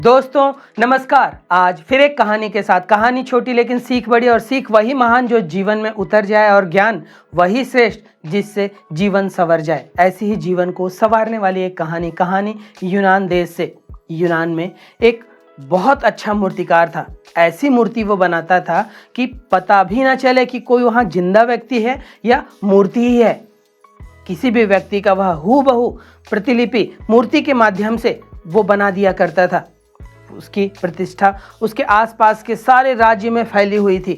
दोस्तों नमस्कार। आज फिर एक कहानी के साथ, कहानी छोटी लेकिन सीख बड़ी, और सीख वही महान जो जीवन में उतर जाए, और ज्ञान वही श्रेष्ठ जिससे जीवन संवर जाए। ऐसी ही जीवन को संवारने वाली एक कहानी यूनान देश से। यूनान में एक बहुत अच्छा मूर्तिकार था। ऐसी मूर्ति वो बनाता था कि पता भी ना चले कि कोई वहाँ जिंदा व्यक्ति है या मूर्ति ही है। किसी भी व्यक्ति का वह हूबहू प्रतिलिपि मूर्ति के माध्यम से वो बना दिया करता था। उसकी प्रतिष्ठा उसके आसपास के सारे राज्य में फैली हुई थी।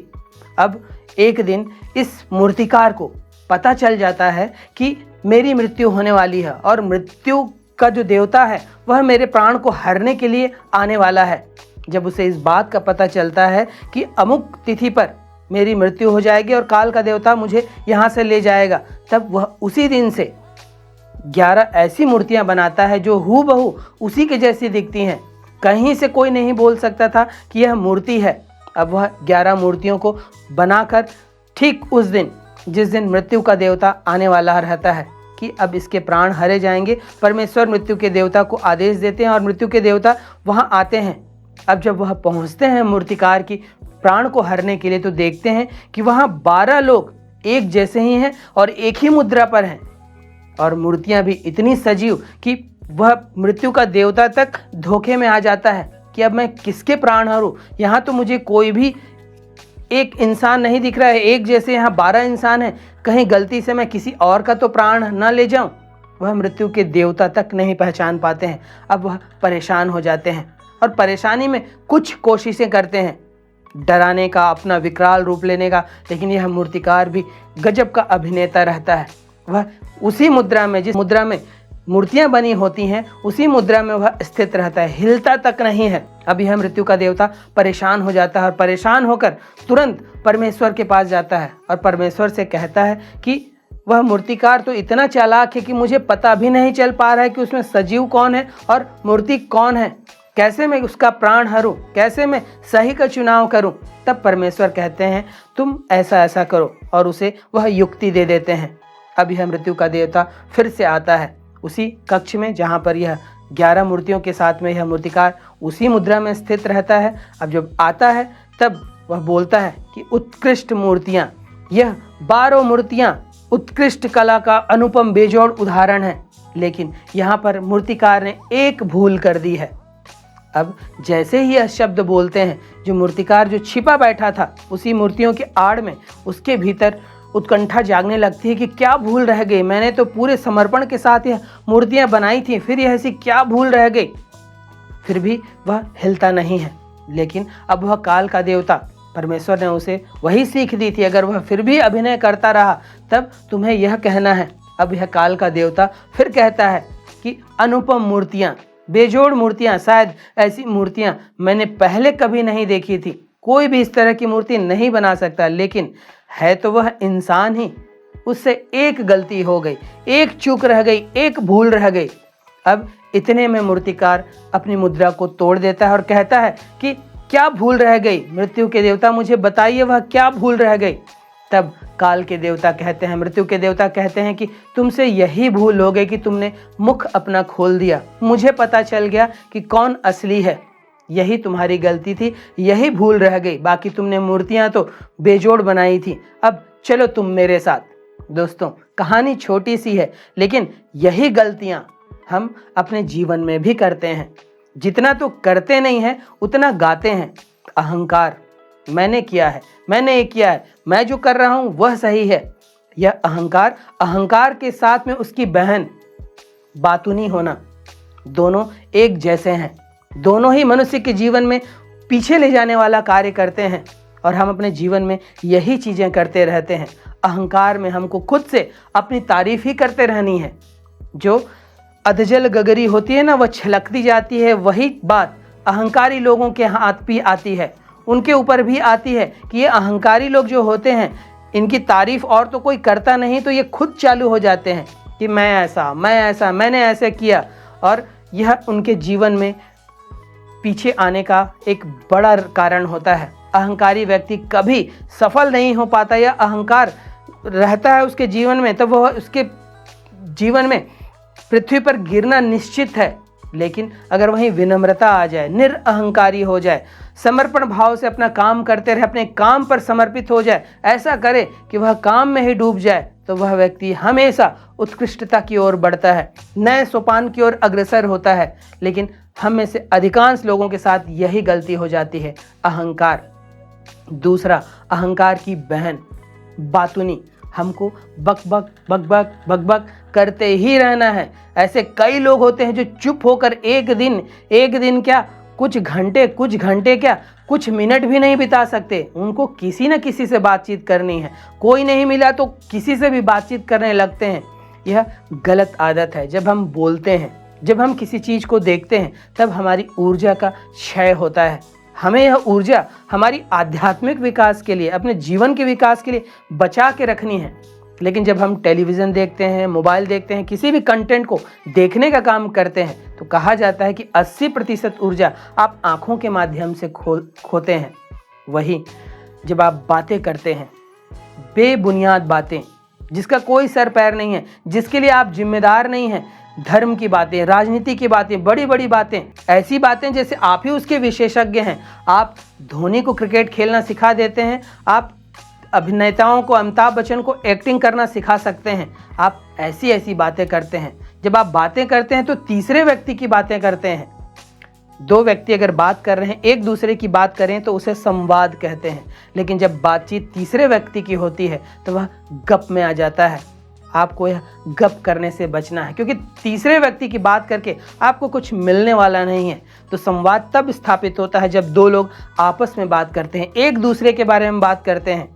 अब एक दिन इस मूर्तिकार को पता चल जाता है कि मेरी मृत्यु होने वाली है, और मृत्यु का जो देवता है वह मेरे प्राण को हरने के लिए आने वाला है। जब उसे इस बात का पता चलता है कि अमुक तिथि पर मेरी मृत्यु हो जाएगी और काल का देवता मुझे यहाँ से ले जाएगा, तब वह उसी दिन से 11 ऐसी मूर्तियाँ बनाता है जो हूबहू उसी के जैसी दिखती हैं। कहीं से कोई नहीं बोल सकता था कि यह मूर्ति है। अब वह 11 मूर्तियों को बनाकर ठीक उस दिन जिस दिन मृत्यु का देवता आने वाला रहता है कि अब इसके प्राण हरे जाएंगे, परमेश्वर मृत्यु के देवता को आदेश देते हैं और मृत्यु के देवता वहां आते हैं। अब जब वह पहुंचते हैं मूर्तिकार की प्राण को हरने के लिए, तो देखते हैं कि वहां 12 लोग एक जैसे ही हैं और एक ही मुद्रा पर हैं, और मूर्तियां भी इतनी सजीव कि वह मृत्यु का देवता तक धोखे में आ जाता है कि अब मैं किसके प्राण हरूं। यहाँ तो मुझे कोई भी एक इंसान नहीं दिख रहा है, एक जैसे यहाँ 12 इंसान हैं, कहीं गलती से मैं किसी और का तो प्राण न ले जाऊं। वह मृत्यु के देवता तक नहीं पहचान पाते हैं। अब वह परेशान हो जाते हैं और परेशानी में कुछ कोशिशें करते हैं डराने का, अपना विकराल रूप लेने का, लेकिन यह मूर्तिकार भी गजब का अभिनेता रहता है। वह उसी मुद्रा में, जिस मुद्रा में मूर्तियां बनी होती हैं, उसी मुद्रा में वह स्थित रहता है, हिलता तक नहीं है। अब यह मृत्यु का देवता परेशान हो जाता है और परेशान होकर तुरंत परमेश्वर के पास जाता है और परमेश्वर से कहता है कि वह मूर्तिकार तो इतना चालाक है कि मुझे पता भी नहीं चल पा रहा है कि उसमें सजीव कौन है और मूर्ति कौन है। कैसे मैं उसका प्राण हरूं, कैसे मैं सही का चुनाव करूं। तब परमेश्वर कहते हैं तुम ऐसा ऐसा करो, और उसे वह युक्ति दे देते हैं। अब यह मृत्यु का देवता फिर से आता है उसी कक्ष में जहाँ पर यह 11 मूर्तियों के साथ में यह मूर्तिकार उसी मुद्रा में स्थित रहता है। अब जब आता है तब वह बोलता है कि उत्कृष्ट मूर्तियाँ, यह 12 मूर्तियाँ उत्कृष्ट कला का अनुपम बेजोड़ उदाहरण है, लेकिन यहाँ पर मूर्तिकार ने एक भूल कर दी है। अब जैसे ही यह शब्द बोलते हैं, जो मूर्तिकार जो छिपा बैठा था उसी मूर्तियों के आड़ में, उसके भीतर उत्कंठा जागने लगती है कि क्या भूल रह गई। मैंने तो पूरे समर्पण के साथ यह मूर्तियां बनाई थी, फिर यह ऐसी क्या भूल रह गई। फिर भी वह हिलता नहीं है। लेकिन अब वह काल का देवता, परमेश्वर ने उसे वही सीख दी थी, अगर वह फिर भी अभिनय करता रहा तब तुम्हें यह कहना है। अब यह काल का देवता फिर कहता है कि अनुपम मूर्तियां, बेजोड़ मूर्तियां, शायद ऐसी मूर्तियां मैंने पहले कभी नहीं देखी थी। कोई भी इस तरह की मूर्ति नहीं बना सकता, लेकिन है तो वह इंसान ही। उससे एक गलती हो गई, एक चूक रह गई, एक भूल रह गई। अब इतने में मूर्तिकार अपनी मुद्रा को तोड़ देता है और कहता है कि क्या भूल रह गई मृत्यु के देवता, मुझे बताइए वह क्या भूल रह गई। तब काल के देवता कहते हैं, मृत्यु के देवता कहते हैं कि तुमसे यही भूल हो गई कि तुमने मुख अपना खोल दिया। मुझे पता चल गया कि कौन असली है, यही तुम्हारी गलती थी, यही भूल रह गई। बाकी तुमने मूर्तियां तो बेजोड़ बनाई थी। अब चलो तुम मेरे साथ। दोस्तों कहानी छोटी सी है, लेकिन यही गलतियां हम अपने जीवन में भी करते हैं। जितना तो करते नहीं हैं उतना गाते हैं। अहंकार, मैंने किया है, मैंने ये किया है, मैं जो कर रहा हूं वह सही है। यह अहंकार, अहंकार के साथ में उसकी बहन बातूनी होना, दोनों एक जैसे हैं। दोनों ही मनुष्य के जीवन में पीछे ले जाने वाला कार्य करते हैं, और हम अपने जीवन में यही चीज़ें करते रहते हैं। अहंकार में हमको खुद से अपनी तारीफ ही करते रहनी है। जो अधजल गगरी होती है ना, वह छलकती जाती है। वही बात अहंकारी लोगों के हाथ भी आती है, उनके ऊपर भी आती है कि ये अहंकारी लोग जो होते हैं, इनकी तारीफ और तो कोई करता नहीं, तो ये खुद चालू हो जाते हैं कि मैं ऐसा, मैंने ऐसे किया। और यह उनके जीवन में पीछे आने का एक बड़ा कारण होता है। अहंकारी व्यक्ति कभी सफल नहीं हो पाता, या अहंकार रहता है उसके जीवन में, तो वह उसके जीवन में पृथ्वी पर गिरना निश्चित है। लेकिन अगर वहीं विनम्रता आ जाए, निरअहंकारी हो जाए, समर्पण भाव से अपना काम करते रहे, अपने काम पर समर्पित हो जाए, ऐसा करे कि वह काम में ही डूब जाए, तो वह व्यक्ति हमेशा उत्कृष्टता की ओर बढ़ता है, नए सोपान की ओर अग्रसर होता है। लेकिन हम में से अधिकांश लोगों के साथ यही गलती हो जाती है, अहंकार। दूसरा, अहंकार की बहन बातूनी। हमको बक बक बक बक बक बक करते ही रहना है। ऐसे कई लोग होते हैं जो चुप होकर एक दिन क्या, कुछ घंटे क्या, कुछ मिनट भी नहीं बिता सकते। उनको किसी न किसी से बातचीत करनी है, कोई नहीं मिला तो किसी से भी बातचीत करने लगते हैं। यह गलत आदत है। जब हम बोलते हैं, जब हम किसी चीज़ को देखते हैं, तब हमारी ऊर्जा का क्षय होता है। हमें यह ऊर्जा हमारी आध्यात्मिक विकास के लिए, अपने जीवन के विकास के लिए बचा के रखनी है। लेकिन जब हम टेलीविज़न देखते हैं, मोबाइल देखते हैं, किसी भी कंटेंट को देखने का काम करते हैं, तो कहा जाता है कि 80% ऊर्जा आप आँखों के माध्यम से खोते हैं। वहीं जब आप बातें करते हैं, बेबुनियाद बातें, जिसका कोई सर पैर नहीं है, जिसके लिए आप जिम्मेदार नहीं हैं, धर्म की बातें, राजनीति की बातें, बड़ी बड़ी बातें, ऐसी बातें जैसे आप ही उसके विशेषज्ञ हैं। आप धोनी को क्रिकेट खेलना सिखा देते हैं, आप अभिनेताओं को, अमिताभ बच्चन को एक्टिंग करना सिखा सकते हैं। आप ऐसी ऐसी बातें करते हैं। जब आप बातें करते हैं तो तीसरे व्यक्ति की बातें करते हैं। दो व्यक्ति अगर बात कर रहे हैं, एक दूसरे की बात करें तो उसे संवाद कहते हैं। लेकिन जब बातचीत तीसरे व्यक्ति की होती है तो वह गप में आ जाता है। आपको यह गप करने से बचना है, क्योंकि तीसरे व्यक्ति की बात करके आपको कुछ मिलने वाला नहीं है। तो संवाद तब स्थापित होता है जब दो लोग आपस में बात करते हैं, एक दूसरे के बारे में बात करते हैं,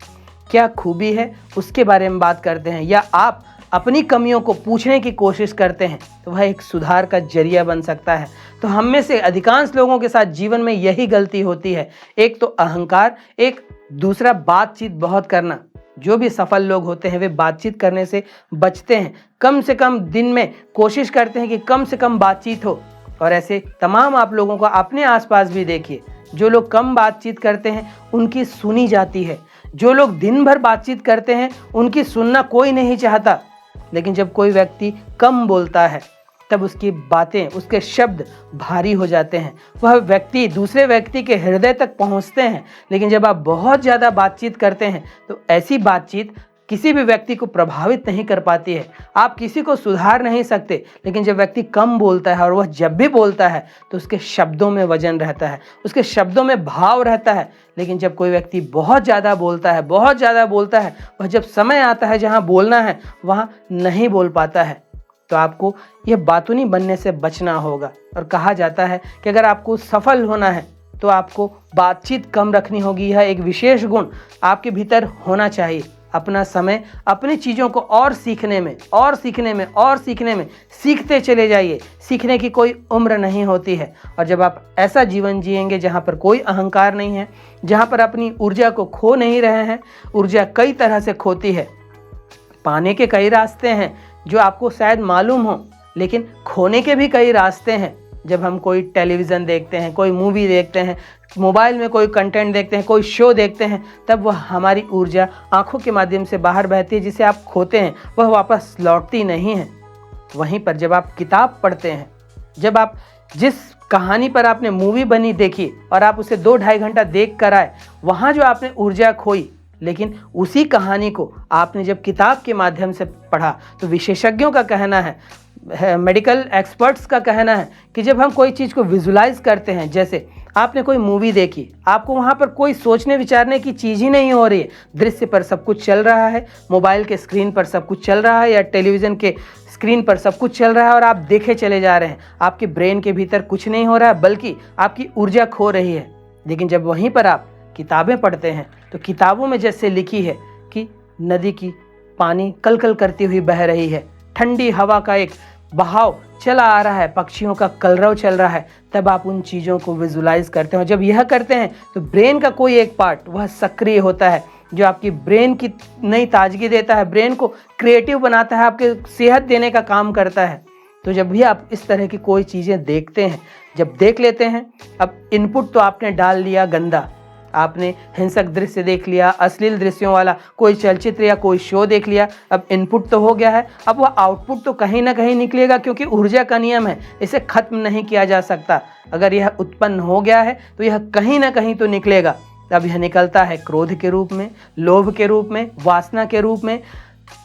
क्या खूबी है उसके बारे में बात करते हैं, या आप अपनी कमियों को पूछने की कोशिश करते हैं, तो वह एक सुधार का जरिया बन सकता है। तो हम में से अधिकांश लोगों के साथ जीवन में यही गलती होती है। एक तो अहंकार, एक दूसरा बातचीत बहुत करना। जो भी सफल लोग होते हैं वे बातचीत करने से बचते हैं। कम से कम दिन में कोशिश करते हैं कि कम से कम बातचीत हो। और ऐसे तमाम आप लोगों को अपने आसपास भी देखिए, जो लोग कम बातचीत करते हैं उनकी सुनी जाती है। जो लोग दिन भर बातचीत करते हैं उनकी सुनना कोई नहीं चाहता। लेकिन जब कोई व्यक्ति कम बोलता है तब उसकी बातें, उसके शब्द भारी हो जाते हैं। वह व्यक्ति दूसरे व्यक्ति के हृदय तक पहुंचते हैं। लेकिन जब आप बहुत ज़्यादा बातचीत करते हैं तो ऐसी बातचीत किसी भी व्यक्ति को प्रभावित नहीं कर पाती है। आप किसी को सुधार नहीं सकते। लेकिन जब व्यक्ति कम बोलता है और वह जब भी बोलता है तो उसके शब्दों में वजन रहता है, उसके शब्दों में भाव रहता है। लेकिन जब कोई व्यक्ति बहुत ज़्यादा बोलता है, वह जब समय आता है जहाँ बोलना है वहाँ नहीं बोल पाता है। तो आपको यह बातूनी बनने से बचना होगा। और कहा जाता है कि अगर आपको सफल होना है तो आपको बातचीत कम रखनी होगी। यह एक विशेष गुण आपके भीतर होना चाहिए। अपना समय अपनी चीज़ों को और सीखने में सीखते चले जाइए। सीखने की कोई उम्र नहीं होती है। और जब आप ऐसा जीवन जिएंगे जहाँ पर कोई अहंकार नहीं है, जहाँ पर अपनी ऊर्जा को खो नहीं रहे हैं। ऊर्जा कई तरह से खोती है, पाने के कई रास्ते हैं जो आपको शायद मालूम हो, लेकिन खोने के भी कई रास्ते हैं। जब हम कोई टेलीविज़न देखते हैं, कोई मूवी देखते हैं, मोबाइल में कोई कंटेंट देखते हैं, कोई शो देखते हैं, तब वह हमारी ऊर्जा आंखों के माध्यम से बाहर बहती है, जिसे आप खोते हैं, वह वापस लौटती नहीं है। वहीं पर जब आप किताब पढ़ते हैं, जब आप जिस कहानी पर आपने मूवी बनी देखी और आप उसे 2-2.5 घंटा देख कर आए, वहाँ जो आपने ऊर्जा खोई, लेकिन उसी कहानी को आपने जब किताब के माध्यम से पढ़ा तो विशेषज्ञों का कहना है, मेडिकल एक्सपर्ट्स का कहना है कि जब हम कोई चीज़ को विजुलाइज करते हैं, जैसे आपने कोई मूवी देखी, आपको वहाँ पर कोई सोचने विचारने की चीज़ ही नहीं हो रही है। दृश्य पर सब कुछ चल रहा है, मोबाइल के स्क्रीन पर सब कुछ चल रहा है या टेलीविज़न के स्क्रीन पर सब कुछ चल रहा है और आप देखे चले जा रहे हैं। आपके ब्रेन के भीतर कुछ नहीं हो रहा है, बल्कि आपकी ऊर्जा खो रही है। लेकिन जब वहीं पर आप किताबें पढ़ते हैं तो किताबों में जैसे लिखी है कि नदी की पानी कलकल करती हुई बह रही है, ठंडी हवा का एक बहाव चला आ रहा है, पक्षियों का कलरव चल रहा है, तब आप उन चीज़ों को विजुलाइज करते हैं। जब यह करते हैं तो ब्रेन का कोई एक पार्ट वह सक्रिय होता है, जो आपकी ब्रेन की नई ताजगी देता है, ब्रेन को क्रिएटिव बनाता है, आपके सेहत देने का काम करता है। तो जब भी आप इस तरह की कोई चीज़ें देखते हैं, जब देख लेते हैं, अब इनपुट तो आपने डाल लिया गंदा, आपने हिंसक दृश्य देख लिया, अश्लील दृश्यों वाला कोई चलचित्र या कोई शो देख लिया, अब इनपुट तो हो गया है, अब वह आउटपुट तो कहीं ना कहीं निकलेगा, क्योंकि ऊर्जा का नियम है, इसे खत्म नहीं किया जा सकता। अगर यह उत्पन्न हो गया है तो यह कहीं ना कहीं तो निकलेगा। अब यह निकलता है क्रोध के रूप में, लोभ के रूप में, वासना के रूप में।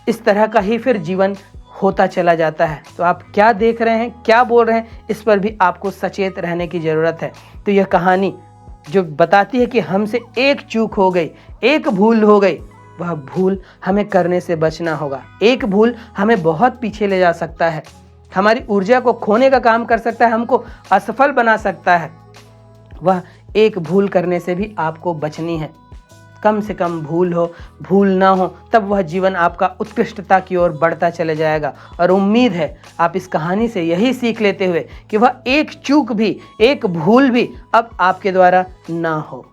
इस तरह का ही फिर जीवन होता चला जाता है। तो आप क्या देख रहे हैं, क्या बोल रहे हैं, इस पर भी आपको सचेत रहने की ज़रूरत है। तो यह कहानी जो बताती है कि हमसे एक चूक हो गई, एक भूल हो गई, वह भूल हमें करने से बचना होगा। एक भूल हमें बहुत पीछे ले जा सकता है, हमारी ऊर्जा को खोने का काम कर सकता है, हमको असफल बना सकता है। वह एक भूल करने से भी आपको बचनी है। कम से कम भूल ना हो, तब वह जीवन आपका उत्कृष्टता की ओर बढ़ता चले जाएगा। और उम्मीद है आप इस कहानी से यही सीख लेते हुए कि वह एक चूक भी, एक भूल भी अब आपके द्वारा ना हो।